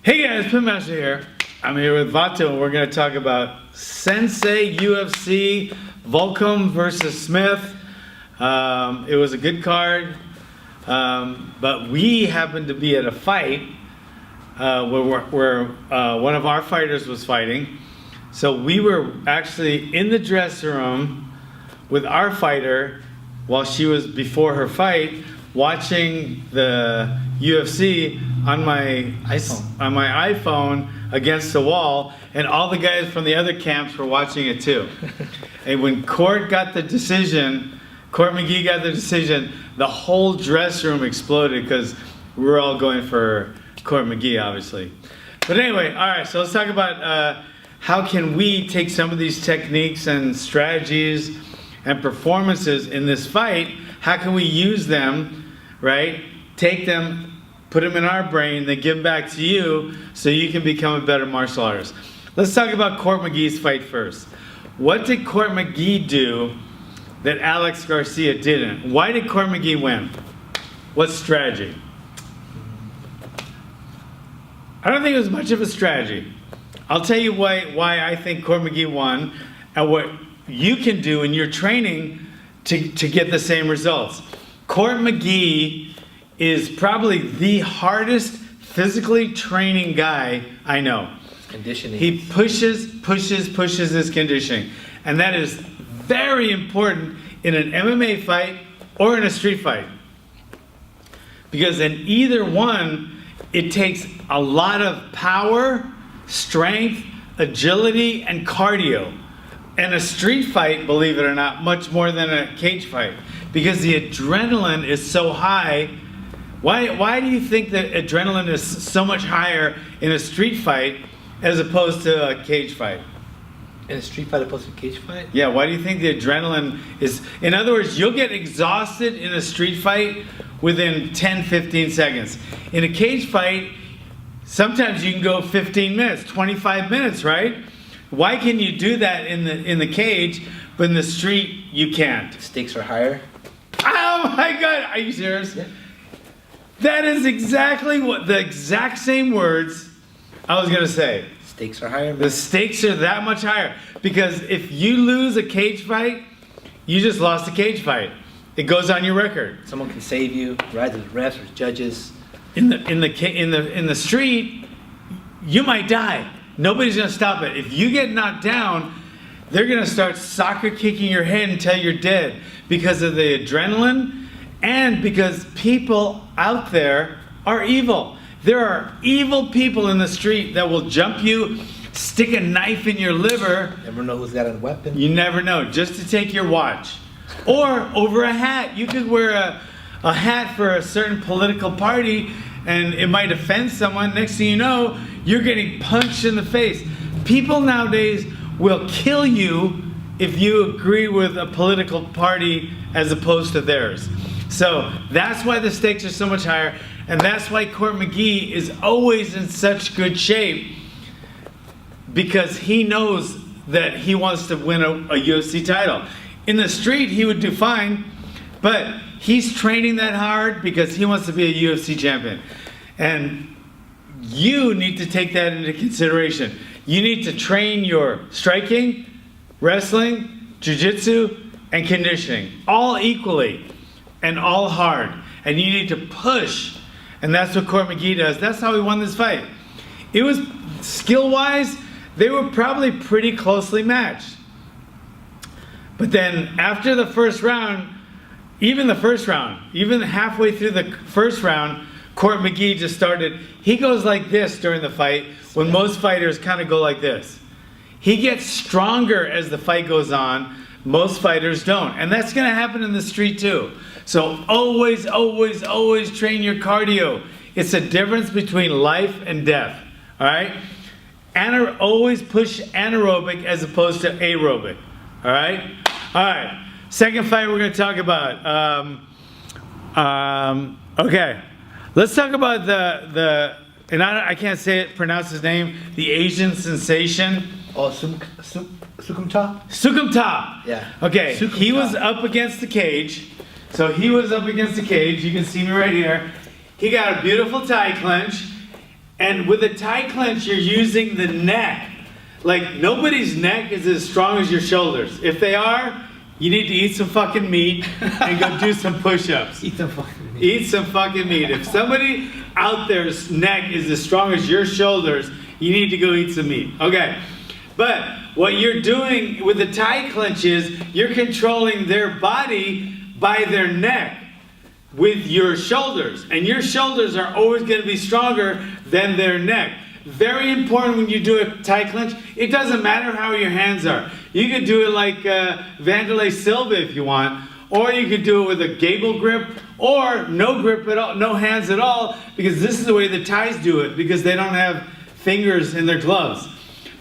Hey guys, Pitmaster here. I'm here with Vato and we're going to talk about Sensei UFC, Volkan versus Smith. It was a good card, but we happened to be at a fight where one of our fighters was fighting. So we were actually in the dressing room with our fighter while she was before her fight, watching the UFC on my iPhone against the wall, and all the guys from the other camps were watching it too. And when Court got the decision, Court McGee got the decision, the whole dressing room exploded because we were all going for Court McGee, obviously. But anyway, all right, so let's talk about how can we take some of these techniques and strategies and performances in this fight, how can we use them, right? Take them, put them in our brain, then give them back to you so you can become a better martial artist. Let's talk about Court McGee's fight first. What did Court McGee do that Alex Garcia didn't? Why did Court McGee win? What strategy? I don't think it was much of a strategy. I'll tell you why I think Court McGee won and what you can do in your training to get the same results. Court McGee is probably the hardest physically training guy I know. Conditioning. He pushes his conditioning. And that is very important in an MMA fight or in a street fight. Because in either one, it takes a lot of power, strength, agility, and cardio. And a street fight, believe it or not, much more than a cage fight. Because the adrenaline is so high. Why do you think that adrenaline is so much higher in a street fight as opposed to a cage fight? In a street fight opposed to a cage fight? Yeah, why do you think the adrenaline is... In other words, you'll get exhausted in a street fight within 10, 15 seconds. In a cage fight, sometimes you can go 15 minutes, 25 minutes, right? Why can you do that in the cage, but in the street you can't? Stakes are higher. Oh my God, are you serious? Yeah. That is exactly what the exact same words I was gonna say. Stakes are higher. The stakes are that much higher because if you lose a cage fight, you just lost a cage fight. It goes on your record. Someone can save you, right? There's refs or judges. In the street, you might die. Nobody's gonna stop it. If you get knocked down, they're gonna start soccer kicking your head until you're dead because of the adrenaline and because people out there are evil. There are evil people in the street that will jump you, stick a knife in your liver. Never know who's got a weapon. You never know, just to take your watch. Or over a hat. You could wear a hat for a certain political party and it might offend someone. Next thing you know, you're getting punched in the face. People nowadays will kill you if you agree with a political party as opposed to theirs. So that's why the stakes are so much higher, and that's why Court McGee is always in such good shape, because he knows that he wants to win a UFC title. In the street, he would do fine, but he's training that hard because he wants to be a UFC champion. And you need to take that into consideration. You need to train your striking, wrestling, jiu-jitsu, and conditioning, all equally and all hard. And you need to push. And that's what Court McGee does. That's how he won this fight. It was, skill-wise, they were probably pretty closely matched. But then after the first round, even halfway through the first round, Court McGee just started, he goes like this during the fight when most fighters kind of go like this. He gets stronger as the fight goes on. Most fighters don't. And that's going to happen in the street too. So always, always, always train your cardio. It's a difference between life and death. All right? Always push anaerobic as opposed to aerobic. All right? All right. Second fight we're going to talk about. Okay. Let's talk about and I can't pronounce his name, the Asian sensation. Oh, Sukumta? Sukumta. Yeah. Okay, Sukumta. He was up against the cage. So he was up against the cage. You can see me right here. He got a beautiful tie clinch. And with a tie clinch, you're using the neck. Like, nobody's neck is as strong as your shoulders. If they are, you need to eat some fucking meat and go do some push-ups. Eat some fucking meat. Eat some fucking meat. If somebody out there's neck is as strong as your shoulders, you need to go eat some meat. Okay. But what you're doing with the tie clinch is you're controlling their body by their neck with your shoulders. And your shoulders are always going to be stronger than their neck. Very important when you do a tie clinch. It doesn't matter how your hands are. You could do it like Vanderlei Silva if you want, or you could do it with a gable grip, or no grip at all, no hands at all, because this is the way the Thais do it, because they don't have fingers in their gloves.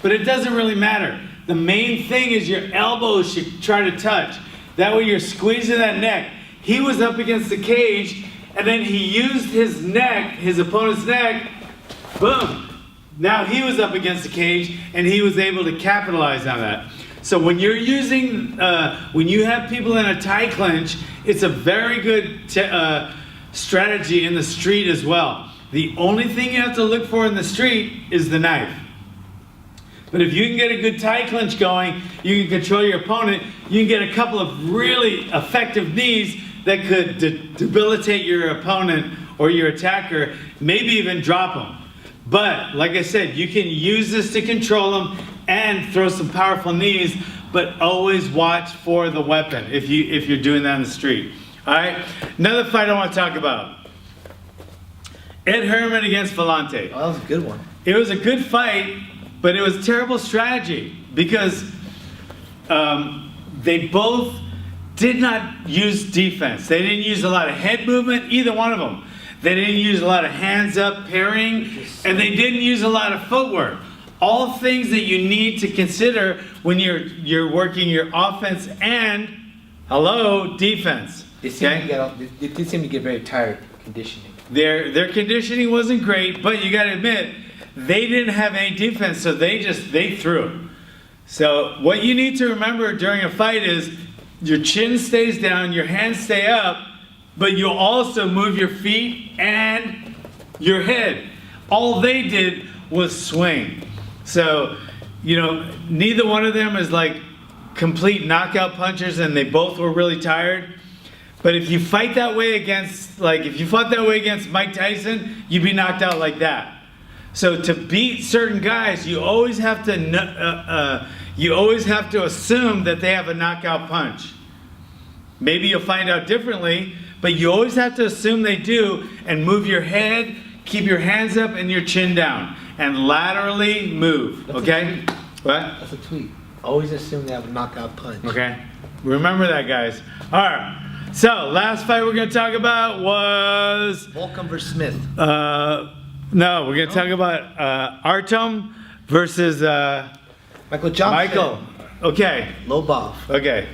But it doesn't really matter. The main thing is your elbows should try to touch. That way you're squeezing that neck. He was up against the cage, and then he used his neck, his opponent's neck, boom. Now he was up against the cage, and he was able to capitalize on that. So when you're using, when you have people in a tie clinch, it's a very good strategy in the street as well. The only thing you have to look for in the street is the knife. But if you can get a good tie clinch going, you can control your opponent, you can get a couple of really effective knees that could debilitate your opponent or your attacker, maybe even drop them. But, like I said, you can use this to control them and throw some powerful knees, but always watch for the weapon if you're doing that in the street. All right? Another fight I want to talk about. Ed Herman against Vellante. Oh, that was a good one. It was a good fight, but it was terrible strategy because they both did not use defense. They didn't use a lot of head movement, either one of them. They didn't use a lot of hands up pairing, and they didn't use a lot of footwork. All things that you need to consider when you're working your offense and, defense. They seem to get very tired conditioning. Their conditioning wasn't great, but you got to admit, they didn't have any defense, so they threw. So what you need to remember during a fight is your chin stays down, your hands stay up, but you'll also move your feet and your head. All they did was swing. So, neither one of them is like complete knockout punchers, and they both were really tired. But if you fight that way against, if you fought that way against Mike Tyson, you'd be knocked out like that. So to beat certain guys, you always have to assume that they have a knockout punch. Maybe you'll find out differently, but you always have to assume they do, and move your head, keep your hands up and your chin down, and laterally move. Okay? What? That's a tweet. Always assume they have a knockout punch. Okay? Remember that, guys. All right. So, last fight we're going to talk about was... Volkan versus Smith. No, we're going to talk about Artem versus... Michael Johnson. Michael. Okay. Lowball. Okay.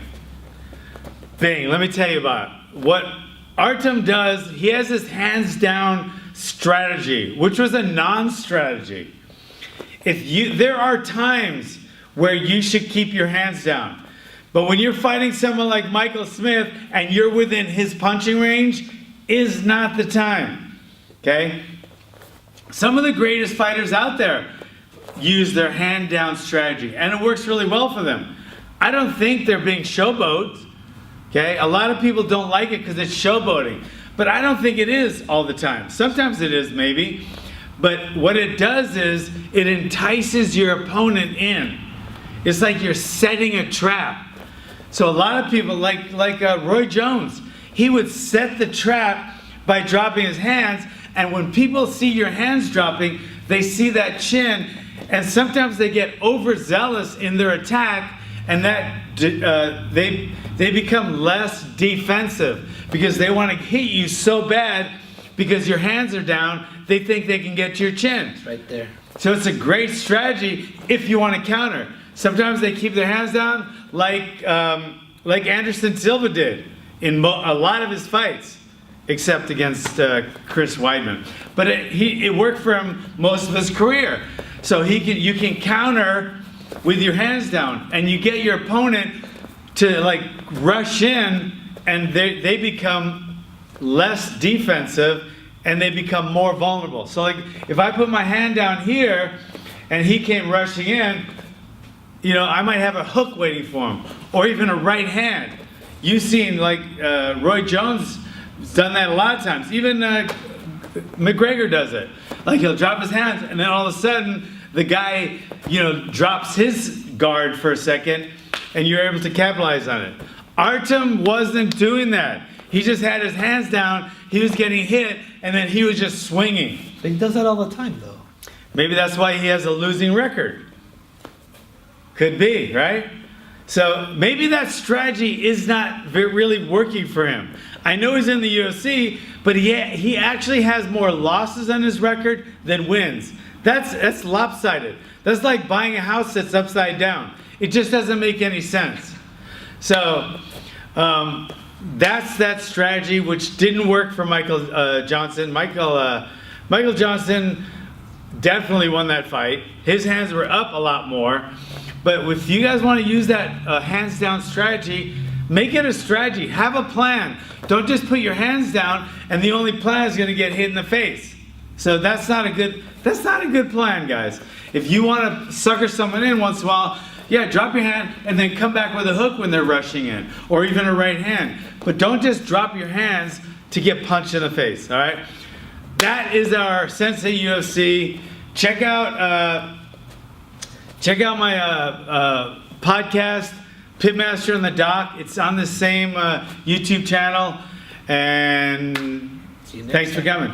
Bing, let me tell you about what Artem does. He has this hands down strategy, which was a non-strategy. There are times where you should keep your hands down. But when you're fighting someone like Michael Smith and you're within his punching range, is not the time. Okay? Some of the greatest fighters out there use their hand down strategy, and it works really well for them. I don't think they're being showboat. Okay? A lot of people don't like it because it's showboating. But I don't think it is all the time. Sometimes it is, maybe. But what it does is it entices your opponent in. It's like you're setting a trap. So a lot of people, like Roy Jones, he would set the trap by dropping his hands. And when people see your hands dropping, they see that chin. And sometimes they get overzealous in their attack, and that they become less defensive because they want to hit you so bad because your hands are down, they think they can get to your chin. It's right there. So it's a great strategy if you want to counter. Sometimes they keep their hands down like Anderson Silva did in a lot of his fights, except against Chris Weidman. But it worked for him most of his career. So you can counter with your hands down, and you get your opponent to rush in, and they become less defensive, and they become more vulnerable. So like if I put my hand down here and he came rushing in, you know, I might have a hook waiting for him, or even a right hand. You've seen like Roy Jones has done that a lot of times. Even McGregor does it. Like he'll drop his hands and then all of a sudden the guy, you know, drops his guard for a second and you're able to capitalize on it. Artem wasn't doing that. He just had his hands down, he was getting hit, and then he was just swinging. But he does that all the time, though. Maybe that's why he has a losing record. Could be, right? So maybe that strategy is not really working for him. I know he's in the UFC, but he actually has more losses on his record than wins. That's lopsided. That's like buying a house that's upside down. It just doesn't make any sense. So that's that strategy, which didn't work for Michael Johnson. Michael Johnson definitely won that fight. His hands were up a lot more. But if you guys want to use that hands down strategy, make it a strategy. Have a plan. Don't just put your hands down and the only plan is going to get hit in the face. So that's not a good plan, guys. If you want to sucker someone in once in a while, yeah, drop your hand and then come back with a hook when they're rushing in, or even a right hand. But don't just drop your hands to get punched in the face, all right? That is our Sensei UFC. Check out my podcast, Pitmaster and the Doc. It's on the same YouTube channel. And thanks for coming.